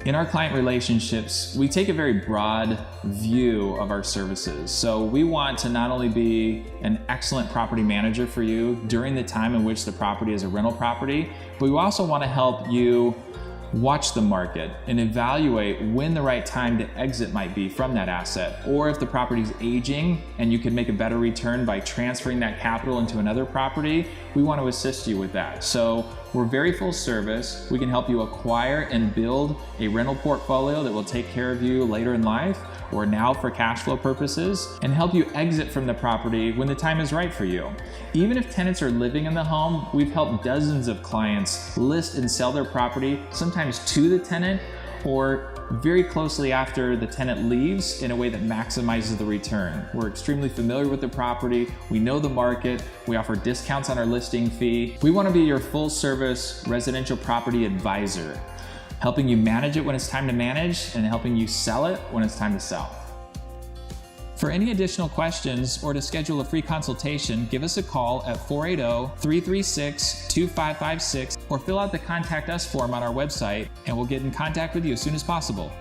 In our client relationships, we take a very broad view of our services. So we want to not only be an excellent property manager for you during the time in which the property is a rental property, but we also want to help you watch the market and evaluate when the right time to exit might be from that asset, or if the property is aging and you can make a better return by transferring that capital into another property, we want to assist you with that. So we're very full service. We can help you acquire and build a rental portfolio that will take care of you later in life or now for cash flow purposes, and help you exit from the property when the time is right for you. Even if tenants are living in the home, we've helped dozens of clients list and sell their property, sometimes to the tenant or very closely after the tenant leaves, in a way that maximizes the return. We're extremely familiar with the property. We know the market. We offer discounts on our listing fee. We want to be your full service residential property advisor, helping you manage it when it's time to manage and helping you sell it when it's time to sell. For any additional questions or to schedule a free consultation, give us a call at 480-336-2556 or fill out the Contact Us form on our website, and we'll get in contact with you as soon as possible.